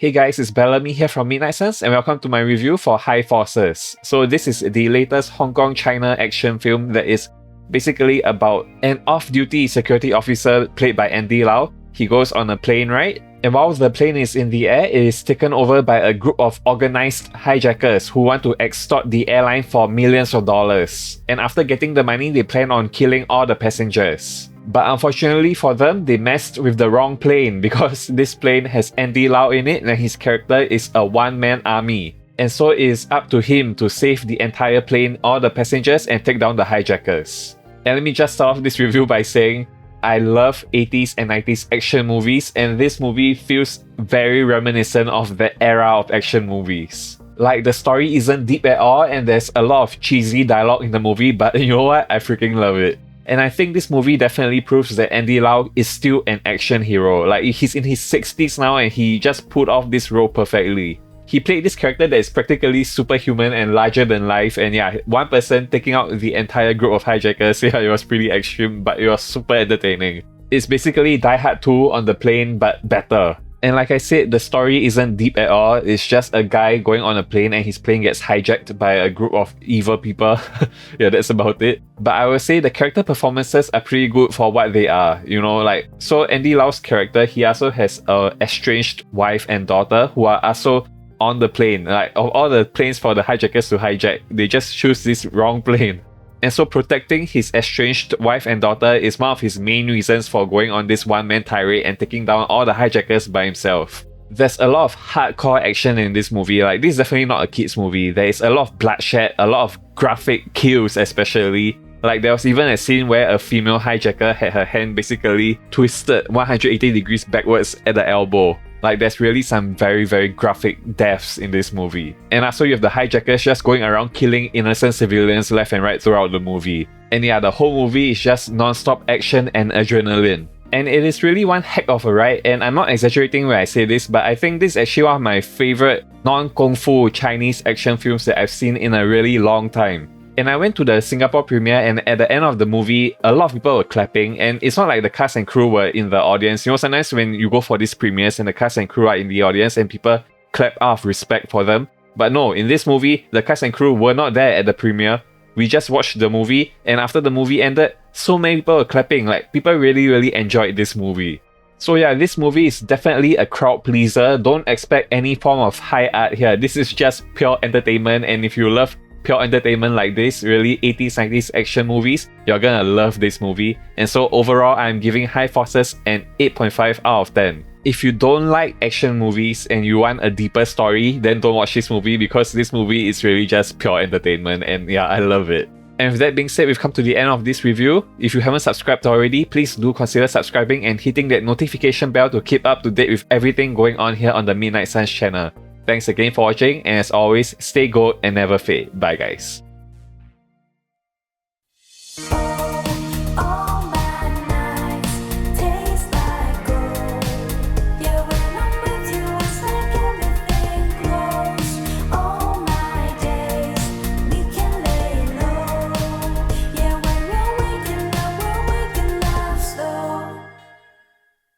Hey guys, it's Bellamy here from Midnight Suns and welcome to my review for High Forces. So this is the latest Hong Kong-China action film that is basically about an off-duty security officer played by Andy Lau. He goes on a plane ride, and while the plane is in the air, it is taken over by a group of organized hijackers who want to extort the airline for millions of dollars. And after getting the money, they plan on killing all the passengers. But unfortunately for them, they messed with the wrong plane because this plane has Andy Lau in it and his character is a one-man army. And so it is up to him to save the entire plane, all the passengers, and take down the hijackers. And let me just start off this review by saying, I love 80s and 90s action movies, and this movie feels very reminiscent of the era of action movies. Like, the story isn't deep at all, and there's a lot of cheesy dialogue in the movie, but you know what? I freaking love it. And I think this movie definitely proves that Andy Lau is still an action hero. Like, he's in his 60s now and he just pulled off this role perfectly. He played this character that is practically superhuman and larger than life, and yeah, one person taking out the entire group of hijackers. Yeah, it was pretty extreme, but it was super entertaining. It's basically Die Hard 2 on the plane, but better. And like I said, the story isn't deep at all. It's just a guy going on a plane and his plane gets hijacked by a group of evil people. Yeah, that's about it. But I would say the character performances are pretty good for what they are. You know, like, so Andy Lau's character, he also has a estranged wife and daughter who are also on the plane. Like, of all the planes for the hijackers to hijack, they just choose this wrong plane. And so protecting his estranged wife and daughter is one of his main reasons for going on this one-man tirade and taking down all the hijackers by himself. There's a lot of hardcore action in this movie. Like, this is definitely not a kids movie. There is a lot of bloodshed, a lot of graphic kills especially. Like, there was even a scene where a female hijacker had her hand basically twisted 180 degrees backwards at the elbow. Like, there's really some very, very graphic deaths in this movie. And also you have the hijackers just going around killing innocent civilians left and right throughout the movie. And yeah, the whole movie is just non-stop action and adrenaline. And it is really one heck of a ride, and I'm not exaggerating when I say this, but I think this is actually one of my favorite non-kung fu Chinese action films that I've seen in a really long time. And I went to the Singapore premiere, and at the end of the movie, a lot of people were clapping, and it's not like the cast and crew were in the audience. You know, sometimes when you go for these premieres and the cast and crew are in the audience and people clap out of respect for them. But no, in this movie, the cast and crew were not there at the premiere. We just watched the movie, and after the movie ended, so many people were clapping. Like, people really, really enjoyed this movie. So yeah, this movie is definitely a crowd pleaser. Don't expect any form of high art here. This is just pure entertainment, and if you love pure entertainment like this, really 80s, 90s action movies, you're gonna love this movie. And so overall, I'm giving High Forces an 8.5 out of 10. If you don't like action movies and you want a deeper story, then don't watch this movie because this movie is really just pure entertainment, and yeah, I love it. And with that being said, we've come to the end of this review. If you haven't subscribed already, please do consider subscribing and hitting that notification bell to keep up to date with everything going on here on the Midnight Suns channel. Thanks again for watching, and as always, stay gold and never fade. Bye guys.